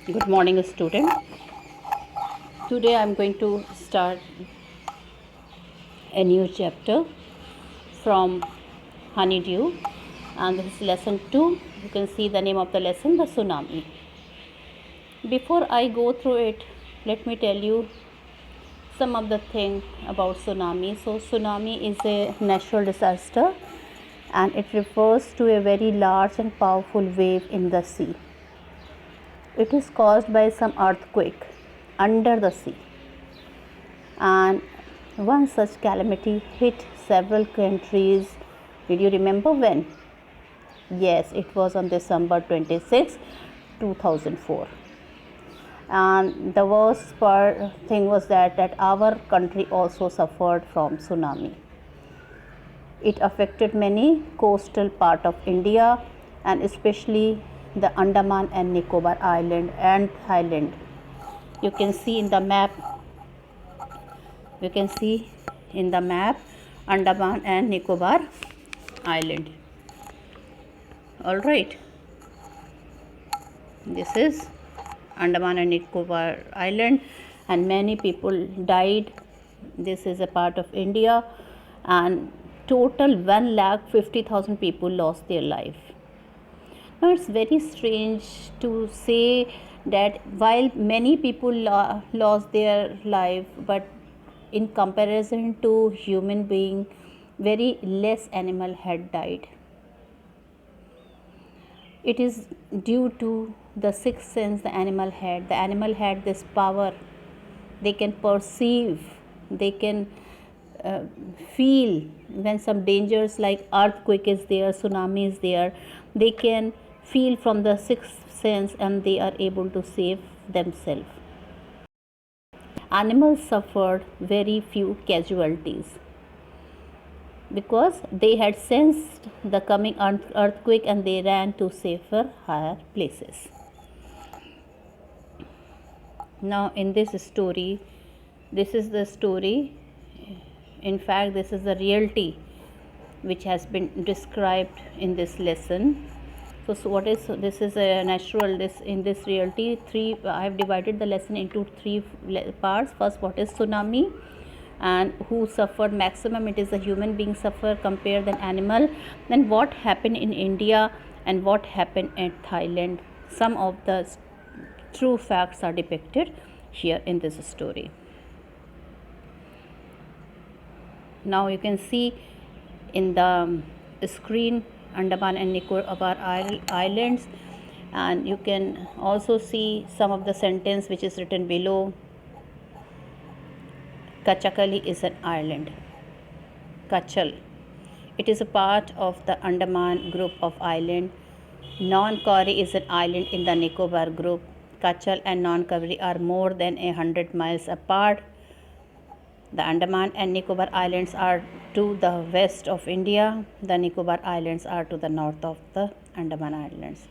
Good morning, student. Today I am going to start a new chapter from Honeydew, and this is lesson 2. You can see the name of the lesson, the tsunami. Before I go through it, let me tell you some of the thing about tsunami. So tsunami is a natural disaster, and it refers to a very large and powerful wave in the sea. It is caused by some earthquake under the sea, and one such calamity hit several countries. Did you remember when? Yes, it was on December 26, 2004. And the worst thing was that our country also suffered from tsunami. It affected many coastal part of India, and especially the Andaman and Nicobar Island and Thailand. You can see in the map Andaman and Nicobar Island. All right, this is Andaman and Nicobar Island, and many people died. This is a part of India, and total 1,50,000 people lost their life. Now it's very strange to say that while many people lost their life, but in comparison to human being, very less animal had died. It is due to the sixth sense the animal had. The animal had this power. They can perceive, they can feel when some dangers like earthquake is there, tsunami is there. They can feel from the sixth sense, and they are able to save themselves. Animals suffered very few casualties because they had sensed the coming earthquake, and they ran to safer, higher places. Now in this story, this is the story, in fact this is the reality which has been described in this lesson. So what is, this is a natural, in this reality, I have divided the lesson into three parts. First, what is tsunami and who suffered maximum? It is the human being suffer compared than animal. Then what happened in India and what happened at Thailand. Some of the true facts are depicted here in this story. Now you can see in the screen Andaman and Nicobar Islands, and you can also see some of the sentence which is written below. Kachakali is an island. Kachal. It is a part of the Andaman group of island. Non-Kauri is an island in the Nicobar group. Kachal and Non-Kauri are more than 100 miles apart. The Andaman and Nicobar Islands are to the west of India. The Nicobar Islands are to the north of the Andaman Islands.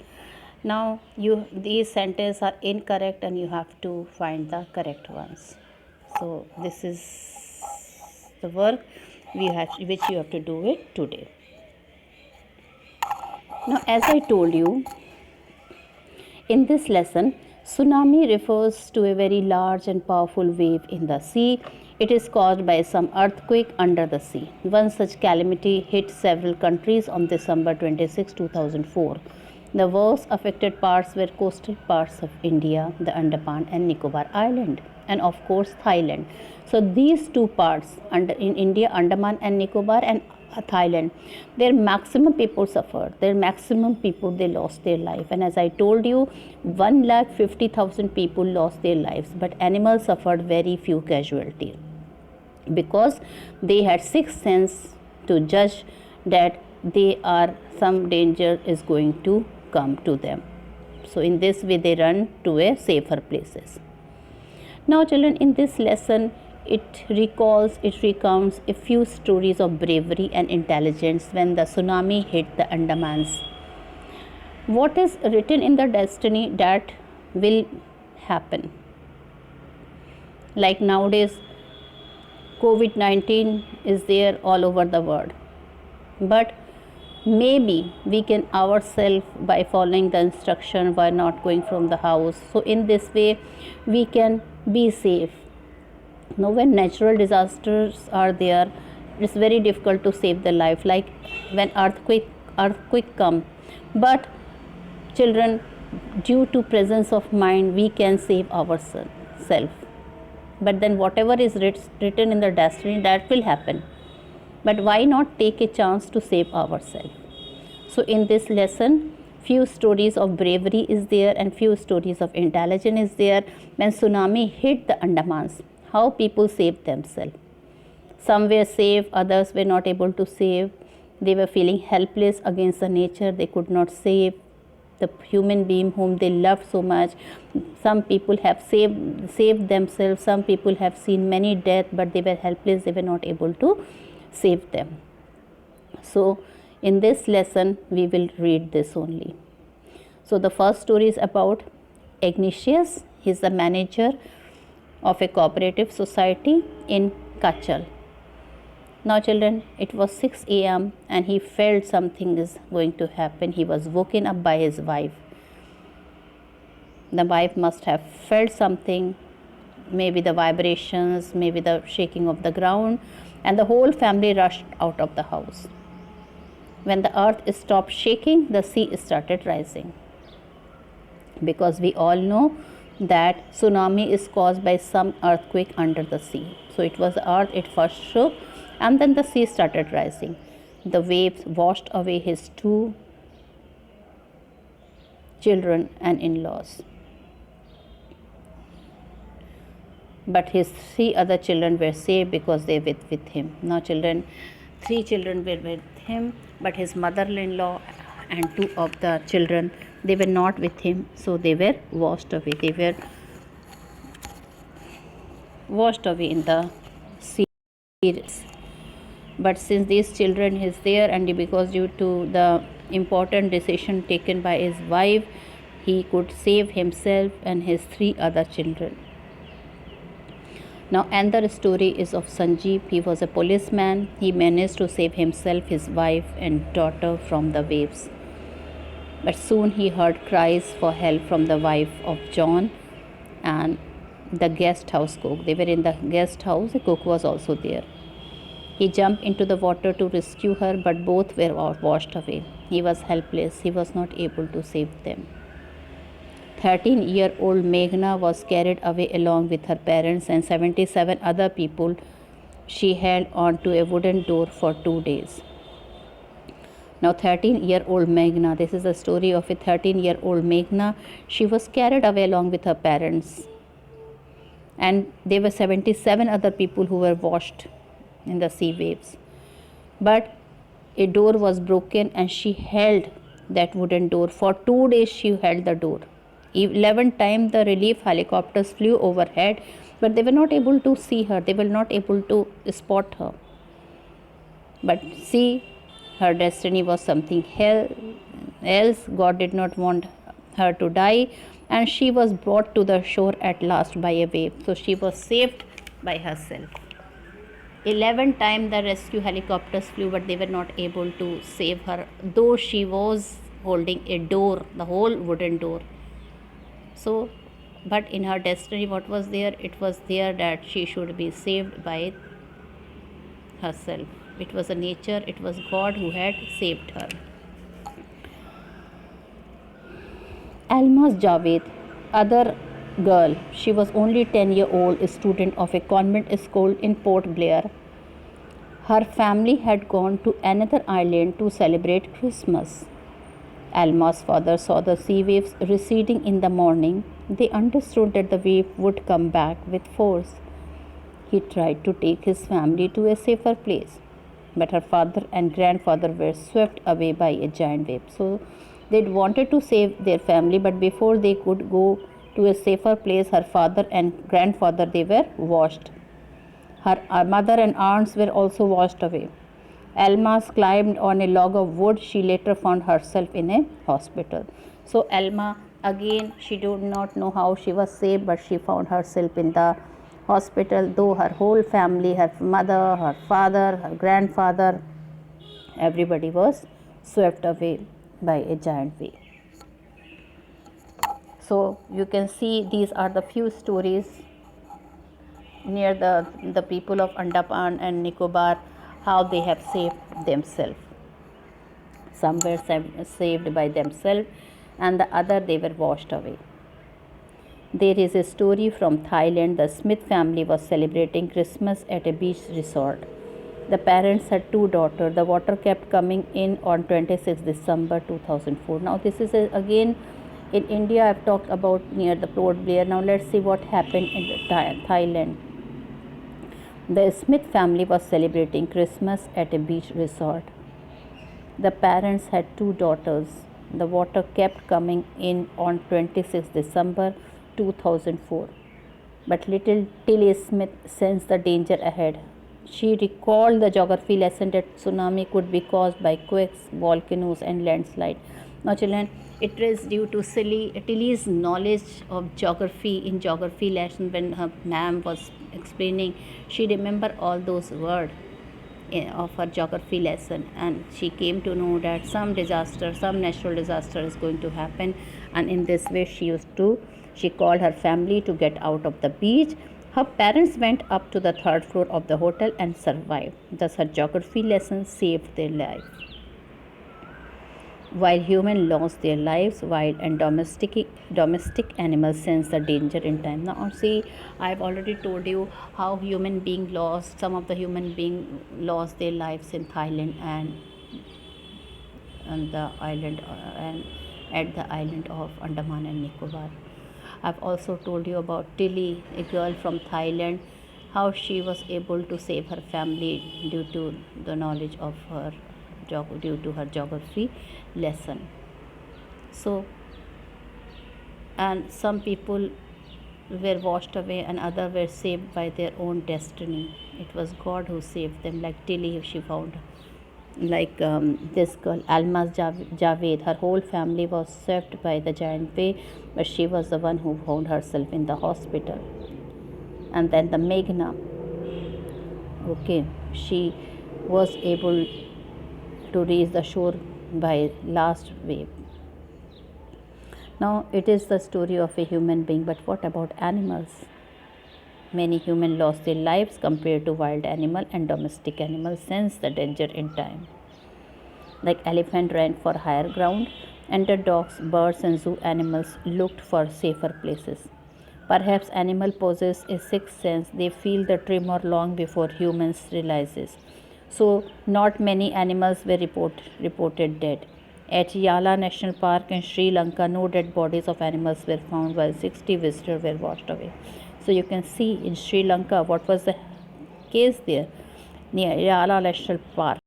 Now these sentences are incorrect, and you have to find the correct ones. So this is the work which you have to do it today. Now as I told you, in this lesson, tsunami refers to a very large and powerful wave in the sea. It is caused by some earthquake under the sea. One such calamity hit several countries on December 26, 2004. The worst affected parts were coastal parts of India, the Andaman and Nicobar Island, and of course Thailand. So these two parts, in India, Andaman and Nicobar, and Thailand, their maximum people suffered. Their maximum people, they lost their life. And as I told you, 1,50,000 people lost their lives, but animals suffered very few casualties because they had sixth sense to judge that some danger is going to come to them. So in this way they run to a safer places. Now children, in this lesson it recounts a few stories of bravery and intelligence when the tsunami hit the Andamans. What is written in the destiny that will happen? Like nowadays COVID-19 is there all over the world, but maybe we can ourselves by following the instruction, by not going from the house. So in this way we can be safe. Now when natural disasters are there, it's very difficult to save the life, like when earthquake come. But children, due to presence of mind, we can save ourselves. But then whatever is written in the destiny, that will happen. But why not take a chance to save ourselves? So in this lesson, few stories of bravery is there and few stories of intelligence is there. When tsunami hit the Andamans, how people saved themselves. Some were saved, others were not able to save. They were feeling helpless against the nature. They could not save the human being whom they loved so much. Some people have saved themselves. Some people have seen many deaths, but they were helpless. They were not able to save them. So in this lesson we will read this only. So the first story is about Ignatius. He is the manager of a cooperative society in Kachal. Now children, it was 6 a.m. and he felt something is going to happen. He was woken up by his wife. The wife must have felt something, maybe the vibrations, maybe the shaking of the ground, and the whole family rushed out of the house. When the earth stopped shaking, the sea started rising. Because we all know that tsunami is caused by some earthquake under the sea. So it was the earth, it first shook, and then the sea started rising. The waves washed away his 2 children and in-laws. But his 3 other children were saved because they were with him. Now children, 3 children were with him, but his mother-in-law and 2 of the children, they were not with him, so they were washed away. They were washed away in the sea. But since these children is there, and because due to the important decision taken by his wife, he could save himself and his 3 other children. Now another story is of Sanjeev. He was a policeman. He managed to save himself, his wife and daughter from the waves. But soon he heard cries for help from the wife of John and the guest house cook. They were in the guest house. The cook was also there. He jumped into the water to rescue her, but both were washed away. He was helpless. He was not able to save them. 13-year-old Meghna was carried away along with her parents and 77 other people. She held on to a wooden door for 2 days. Now 13-year-old Meghna, this is the story of a 13-year-old Meghna. She was carried away along with her parents. And there were 77 other people who were washed in the sea waves. But a door was broken and she held that wooden door. For 2 days she held the door. 11 times the relief helicopters flew overhead, but they were not able to see her. They were not able to spot her. But see, her destiny was something else. God did not want her to die, and she was brought to the shore at last by a wave. So she was saved by herself. 11 times the rescue helicopters flew, but they were not able to save her, though she was holding a door, the whole wooden door. So, but in her destiny, what was there? It was there that she should be saved by herself. It was a nature, it was God who had saved her. Almaz Javed, other girl, she was only 10-year-old, a student of a convent school in Port Blair. Her family had gone to another island to celebrate Christmas. Alma's father saw the sea waves receding in the morning. They understood that the wave would come back with force. He tried to take his family to a safer place, but her father and grandfather were swept away by a giant wave. So they wanted to save their family, but before they could go to a safer place, her father and grandfather, they were washed. Her mother and aunts were also washed away. Alma climbed on a log of wood. She later found herself in a hospital. So Alma, again, she did not know how she was saved, but she found herself in the hospital, though her whole family, her mother, her father, her grandfather, everybody was swept away by a giant wave. So you can see these are the few stories near the people of Andaman and Nicobar, how they have saved themselves. Some were saved by themselves, and the other they were washed away. There is a story from Thailand. The Smith family was celebrating Christmas at a beach resort. The parents had two daughters. The water kept coming in on 26 December 2004. Now this is again in India. I've talked about near the Port Blair. Now let's see what happened in Thailand. The Smith family was celebrating Christmas at a beach resort. The parents had two daughters. The water kept coming in on 26 December 2004. But little Tilly Smith sensed the danger ahead. She recalled the geography lesson that tsunami could be caused by quakes, volcanoes, and landslide. Now, children, it is due to Tilly's knowledge of geography in geography lesson when her ma'am was explaining. She remembered all those words of her geography lesson, and she came to know that some disaster, some natural disaster is going to happen, and in this way she called her family to get out of the beach. Her parents went up to the third floor of the hotel and survived. Thus her geography lesson saved their life. While humans lost their lives, wild and domestic animals sense the danger in time. Now see, I've already told you how some of the human being lost their lives in Thailand and on the island and at the island of Andaman and Nicobar. I've also told you about Tilly, a girl from Thailand, how she was able to save her family due to the knowledge of her due to her geography lesson. So, and some people were washed away and others were saved by their own destiny. It was God who saved them, like Tilly, she found, like this girl Almaz Javed, her whole family was swept by the giant wave, but she was the one who found herself in the hospital. And then the Meghna, okay, she was able to reach the shore by last wave. Now it is the story of a human being, but what about animals? Many humans lost their lives compared to wild animal, and domestic animals sense the danger in time. Like elephant ran for higher ground, and the dogs, birds and zoo animals looked for safer places. Perhaps animal possess a sixth sense. They feel the tremor long before humans realizes. So not many animals were reported dead. At Yala National Park in Sri Lanka, no dead bodies of animals were found, while 60 visitors were washed away. So you can see in Sri Lanka what was the case there near Yala National Park.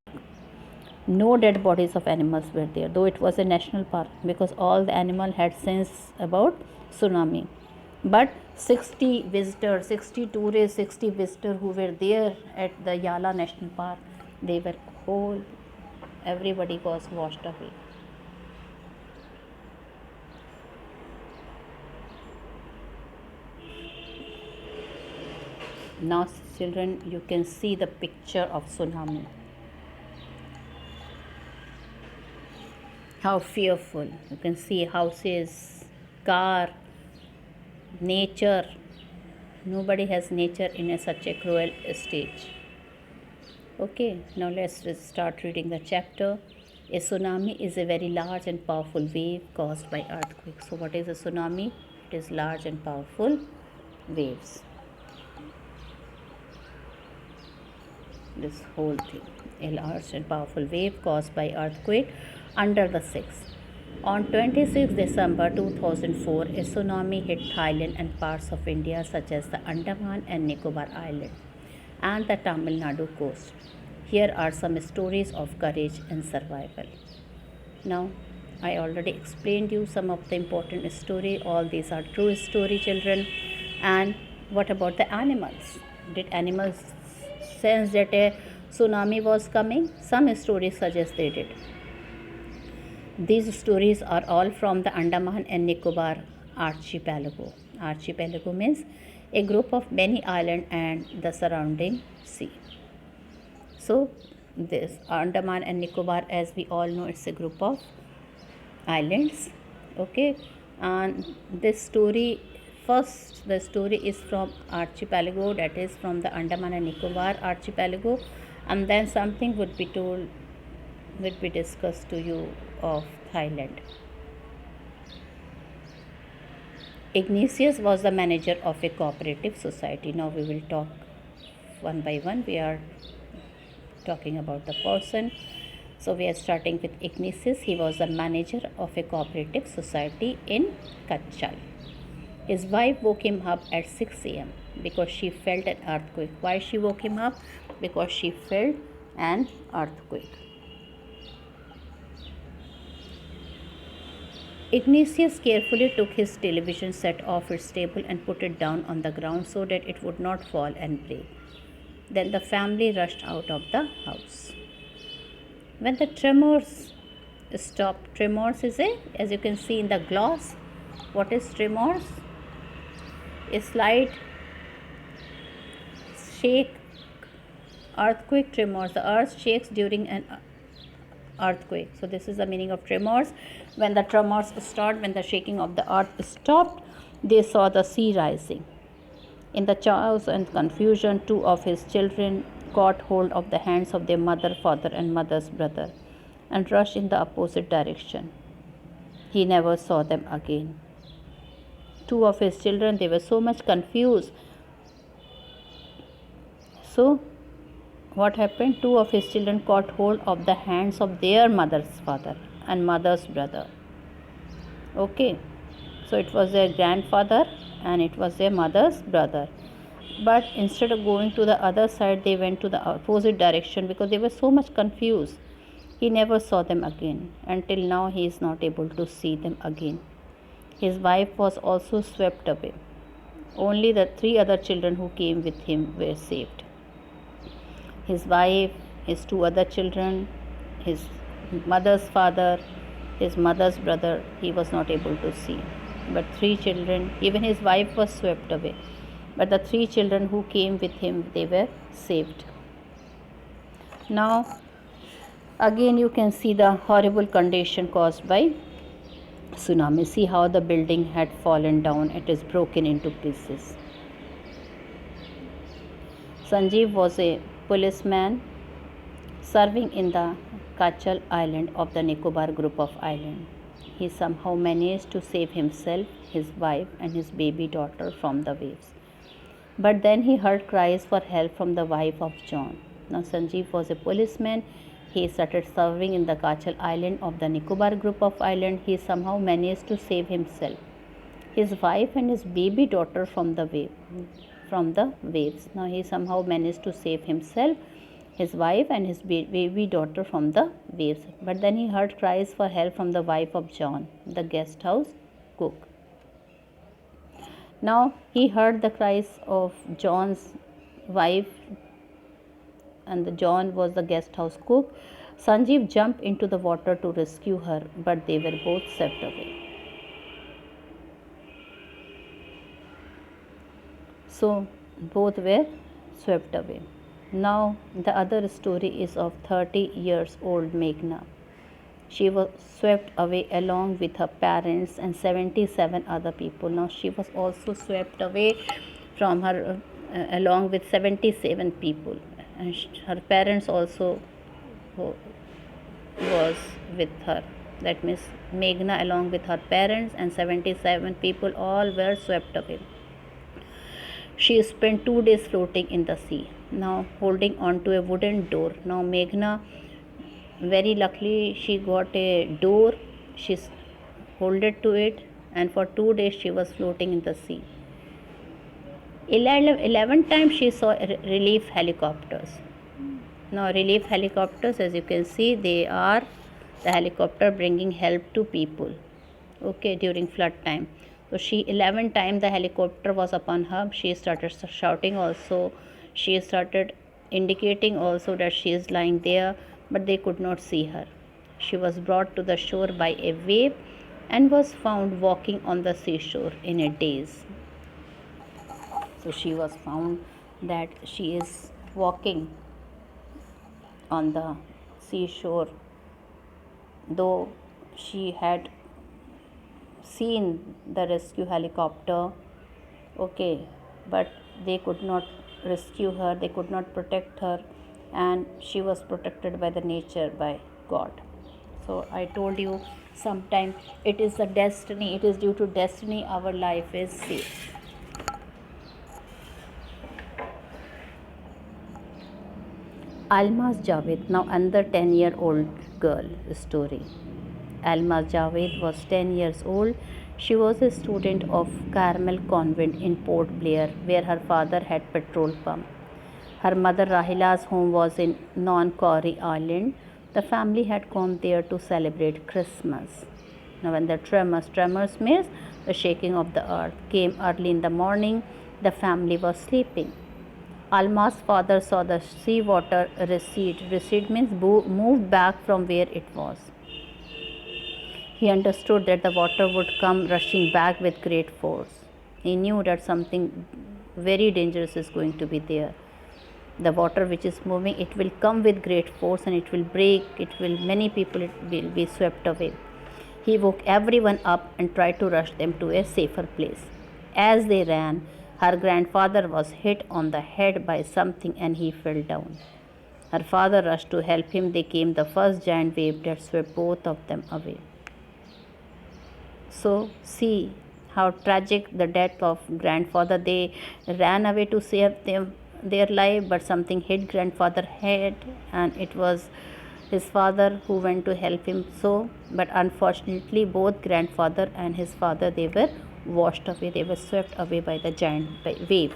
No dead bodies of animals were there, though it was a national park, because all the animals had sense about tsunami. But 60 visitors, 60 tourists, 60 visitors who were there at the Yala National Park, they were whole, everybody was washed away. Now children, you can see the picture of tsunami. How fearful. You can see houses, car, nature. Nobody has nature in such a cruel stage. Okay, now let's start reading the chapter. A tsunami is a very large and powerful wave caused by earthquake. So what is a tsunami? It is large and powerful waves. This whole thing, a large and powerful wave caused by earthquake under the seas. On 26 December 2004, a tsunami hit Thailand and parts of India such as the Andaman and Nicobar Island and the Tamil Nadu coast. Here are some stories of courage and survival. Now, I already explained you some of the important story. All these are true story, children. And what about the animals? Did animals sense that a tsunami was coming? Some stories suggest they did. These stories are all from the Andaman and Nicobar archipelago. Archipelago means a group of many islands and the surrounding sea. So this Andaman and Nicobar, as we all know, it's a group of islands. Okay, and this story, first the story is from archipelago, that is from the Andaman and Nicobar archipelago, and then something would be discussed to you of Thailand. Ignatius was the manager of a cooperative society. Now we will talk one by one. We are talking about the person. So we are starting with Ignatius. He was the manager of a cooperative society in Kachal. His wife woke him up at 6 a.m. because she felt an earthquake. Why she woke him up? Because she felt an earthquake. Ignatius carefully took his television set off its table and put it down on the ground so that it would not fall and break. Then the family rushed out of the house. When the tremors stopped, tremors is as you can see in the gloss, what is tremors? A slight shake, earthquake, tremors. The earth shakes during an earthquake. So this is the meaning of tremors. When the tremors stopped, when the shaking of the earth stopped, they saw the sea rising. In the chaos and confusion, two of his children caught hold of the hands of their mother, father, and mother's brother and rushed in the opposite direction. He never saw them again. Two of his children, they were so much confused. So, what happened? Two of his children caught hold of the hands of their mother's father and mother's brother. Okay, so it was their grandfather and it was their mother's brother. But instead of going to the other side, they went to the opposite direction because they were so much confused. He never saw them again. Until now, he is not able to see them again. His wife was also swept away. Only the three other children who came with him were saved. His wife, his two other children, his mother's father, his mother's brother, he was not able to see. But three children, even his wife was swept away. But the three children who came with him, they were saved. Now, again you can see the horrible condition caused by tsunami. See how the building had fallen down. It is broken into pieces. Sanjeev was a policeman serving in the Kachal island of the Nicobar group of islands. He somehow managed to save himself, his wife, and his baby daughter from the waves. But then he heard cries for help from the wife of John. Now Sanjeev was a policeman. He started serving in the Kachal island of the Nicobar group of islands. He somehow managed to save himself, his wife, and his baby daughter from the waves. Now he somehow managed to save himself, his wife, and his baby daughter from the waves. But then he heard cries for help from the wife of John, the guest house cook. Now he heard the cries of John's wife, and John was the guest house cook. Sanjeev jumped into the water to rescue her, but they were both swept away. So both were swept away. Now the other story is of 30 years old Meghna. She was swept away along with her parents and 77 other people. Now she was also swept away from her along with 77 people, and her parents also was with her. That means Meghna along with her parents and 77 people all were swept away. She spent 2 days floating in the sea, now holding on to a wooden door. Now Meghna, very luckily, she got a door. She holded to it, and for 2 days she was floating in the sea. 11 times she saw relief helicopters. Now relief helicopters, as you can see, they are the helicopter bringing help to people, okay, during flood time. So she 11 times the helicopter was upon her. She started shouting also. She started indicating also that she is lying there, but they could not see her. She was brought to the shore by a wave and was found walking on the seashore in a daze. So she was found that she is walking on the seashore, though she had seen the rescue helicopter. Okay, but they could not rescue her, they could not protect her, and she was protected by the nature, by God. So I told you, sometime it is the destiny, it is due to destiny our life is safe. Almaz Javed, now another 10-year-old girl story. Almaz Javed was 10 years old. She was a student of Carmel Convent in Port Blair, where her father had petrol pump. Her mother Rahila's home was in Non-Corrie Island. The family had gone there to celebrate Christmas. Now, when the tremors means the shaking of the earth, came early in the morning, the family was sleeping. Alma's father saw the sea water recede. Recede means move back from where it was. He understood that the water would come rushing back with great force. He knew that something very dangerous is going to be there. The water which is moving, it will come with great force and it will break, many people will be swept away. He woke everyone up and tried to rush them to a safer place. As they ran, her grandfather was hit on the head by something and he fell down. Her father rushed to help him. They came the first giant wave that swept both of them away. So see how tragic the death of grandfather. They ran away to save their life, but something hit grandfather's head, and it was his father who went to help him. So, but unfortunately, both grandfather and his father, they were washed away. They were swept away by the giant wave.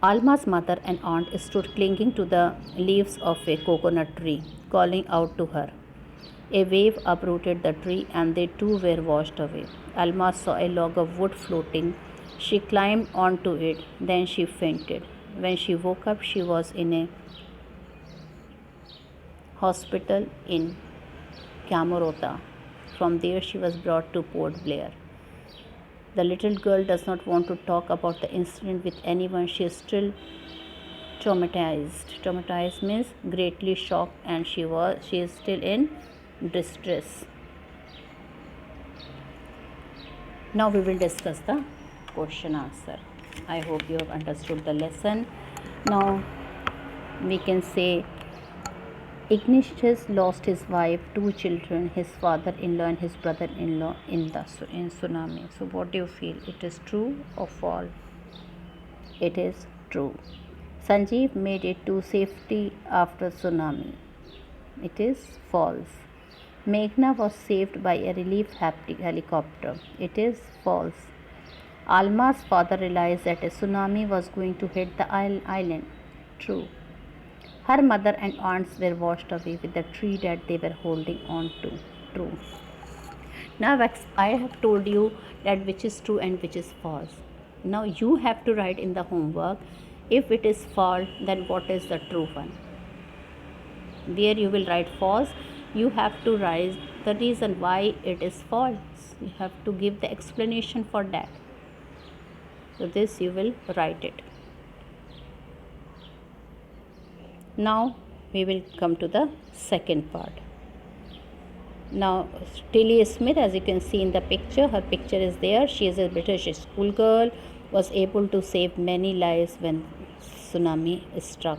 Alma's mother and aunt stood clinging to the leaves of a coconut tree, calling out to her. A wave uprooted the tree and they too were washed away. Alma saw a log of wood floating. She climbed onto it, then she fainted. When she woke up, she was in a hospital in Camerota. From there, she was brought to Port Blair. The little girl does not want to talk about the incident with anyone. She is still traumatized. Traumatized means greatly shocked, and she is still in distress. Now we will discuss the question answer. I hope you have understood the lesson. Now we can say Ignatius lost his wife, 2 children, his father-in-law and his brother-in-law in tsunami. So what do you feel? It is true or false? It is true. Sanjeev made it to safety after tsunami. It is false. Meghna was saved by a relief helicopter. It is false. Alma's father realized that a tsunami was going to hit the island. True. Her mother and aunts were washed away with the tree that they were holding on to. True. Now I have told you that which is true and which is false. Now you have to write in the homework, if it is false, then what is the true one? Where you will write false, you have to write the reason why it is false. You have to give the explanation for that. So this you will write it. Now we will come to the second part. Now Tilly Smith, as you can see in the picture, her picture is there. She is a British schoolgirl, was able to save many lives when tsunami struck.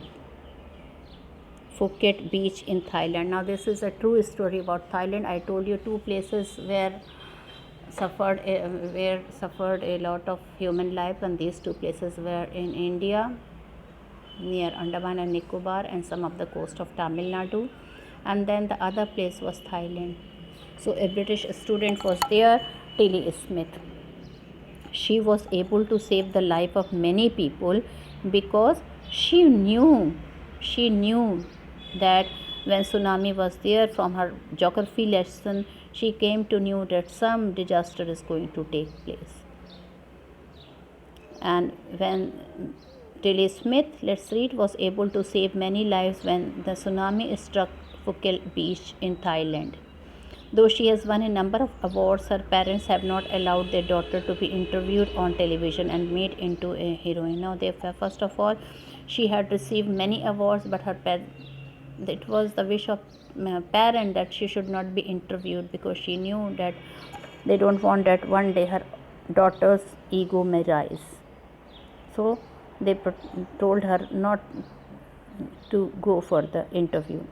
Phuket beach in Thailand. Now this is a true story about Thailand. I told you 2 places where suffered a lot of human life, and these 2 places were in India, near Andaman and Nicobar and some of the coast of Tamil Nadu, and then the other place was Thailand. So a British student was there, Tilly Smith. She was able to save the life of many people because she knew that when tsunami was there, from her geography lesson, she came to know that some disaster is going to take place. And when Tilly Smith, let's read, was able to save many lives when the tsunami struck Phuket beach in Thailand. Though she has won a number of awards, her parents have not allowed their daughter to be interviewed on television and made into a heroine. Now, first of all, she had received many awards, but her it was the wish of parent that she should not be interviewed, because she knew that they don't want that one day her daughter's ego may rise. So they told her not to go for the interview.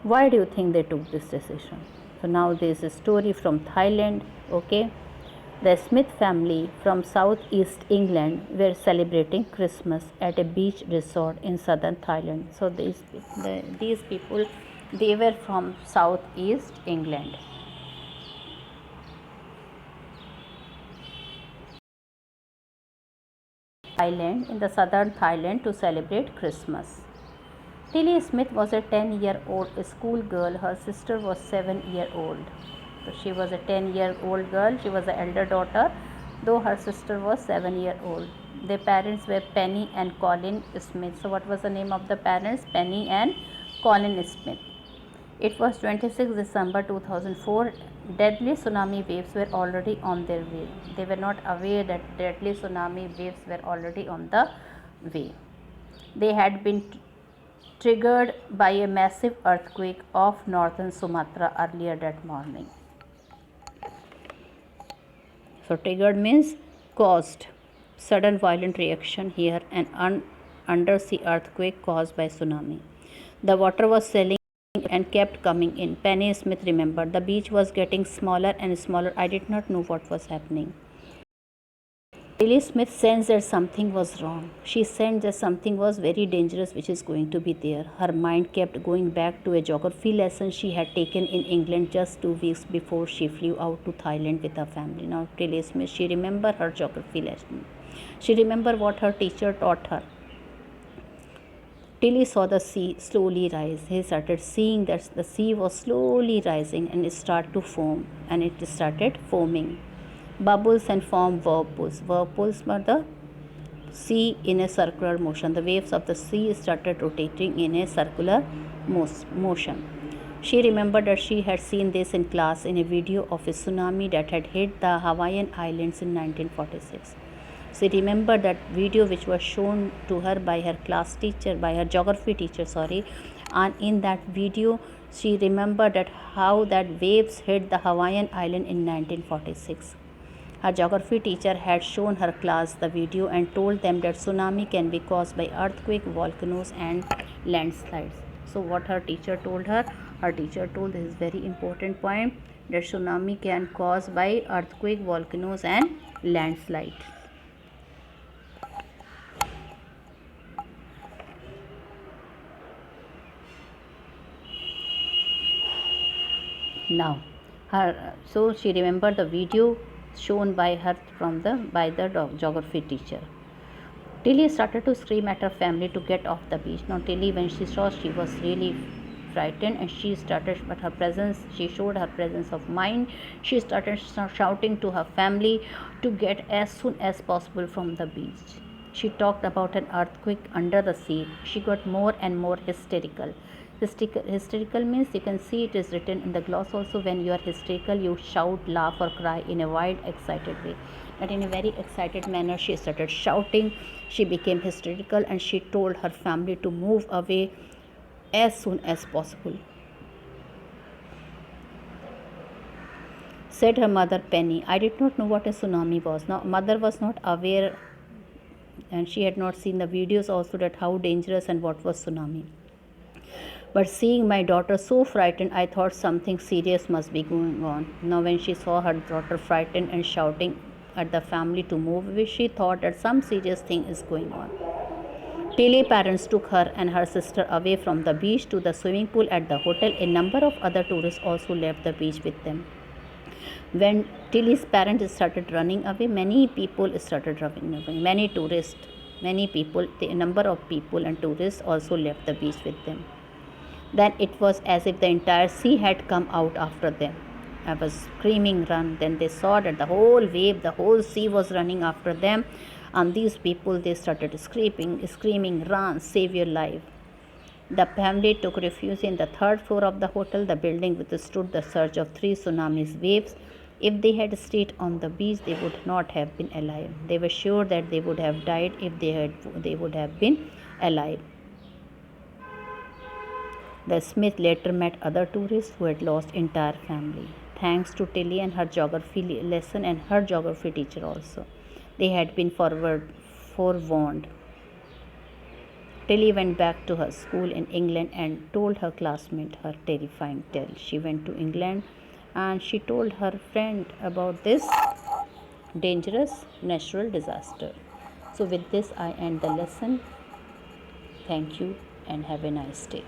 Why do you think they took this decision? So now there is a story from Thailand. Okay, the Smith family from southeast England were celebrating Christmas at a beach resort in southern Thailand. So these people, they were from southeast England. Thailand, in the southern Thailand, to celebrate Christmas. Tilly Smith was a 10-year-old schoolgirl. Her sister was 7-year-old. So she was a 10-year-old girl. She was the elder daughter, though her sister was 7-year-old. Their parents were Penny and Colin Smith. So what was the name of the parents? Penny and Colin Smith. It was 26 December 2004. Deadly tsunami waves were already on their way. They were not aware that deadly tsunami waves were already on the way. They had been triggered by a massive earthquake off northern Sumatra earlier that morning. So triggered means caused. Sudden violent reaction here, an undersea earthquake caused by tsunami. The water was swelling and kept coming in. Penny Smith remembered, the beach was getting smaller and smaller. I did not know what was happening. Tilly Smith sensed that something was wrong. She sensed that something was very dangerous which is going to be there. Her mind kept going back to a geography lesson she had taken in England just 2 weeks before she flew out to Thailand with her family. Now Tilly Smith, she remembered her geography lesson. She remembered what her teacher taught her. Tilly saw the sea slowly rise. He started seeing that the sea was slowly rising and it started to foam, and it started foaming. Bubbles and formed whirlpools. Whirlpools were the sea in a circular motion. The waves of the sea started rotating in a circular motion. She remembered that she had seen this in class in a video of a tsunami that had hit the Hawaiian Islands in 1946. She remembered that video which was shown to her by her class teacher, by her geography teacher, and in that video she remembered that how that waves hit the Hawaiian Island in 1946. Her geography teacher had shown her class the video and told them that tsunami can be caused by earthquake, volcanoes and landslides. So what her teacher told her? Her teacher told, this is very important point, that tsunami can cause by earthquake, volcanoes and landslides. Now, so she remembered the video shown by her by the geography teacher. Tilly started to scream at her family to get off the beach. Now Tilly, when she saw, she was really frightened, and she started, but her presence, she showed her presence of mind. She started shouting to her family to get as soon as possible from the beach. She talked about an earthquake under the sea. She got more and more hysterical. Hysterical means, you can see it is written in the gloss also, when you are hysterical you shout, laugh or cry in a wild, excited way. But in a very excited manner she started shouting. She became hysterical and she told her family to move away as soon as possible. Said her mother Penny, I did not know what a tsunami was. Now mother was not aware, and she had not seen the videos also, that how dangerous and what was tsunami. But seeing my daughter so frightened, I thought something serious must be going on. Now when she saw her daughter frightened and shouting at the family to move away, she thought that some serious thing is going on. Tilly parents took her and her sister away from the beach to the swimming pool at the hotel. A number of other tourists also left the beach with them. When Tilly's parents started running away, many people started running away. Many tourists, many people, a number of people and tourists also left the beach with them. Then it was as if the entire sea had come out after them. I was screaming, run. Then they saw that the whole wave, the whole sea was running after them. And these people, they started screaming, run, save your life. The family took refuge in the 3rd floor of the hotel. The building withstood the surge of 3 tsunami waves. If they had stayed on the beach, they would not have been alive. They were sure that they would have died if they would have been alive. The Smith later met other tourists who had lost entire family. Thanks to Tilly and her geography lesson and her geography teacher also. They had been forewarned. Tilly went back to her school in England and told her classmate her terrifying tale. She went to England and she told her friend about this dangerous natural disaster. So, with this, I end the lesson. Thank you and have a nice day.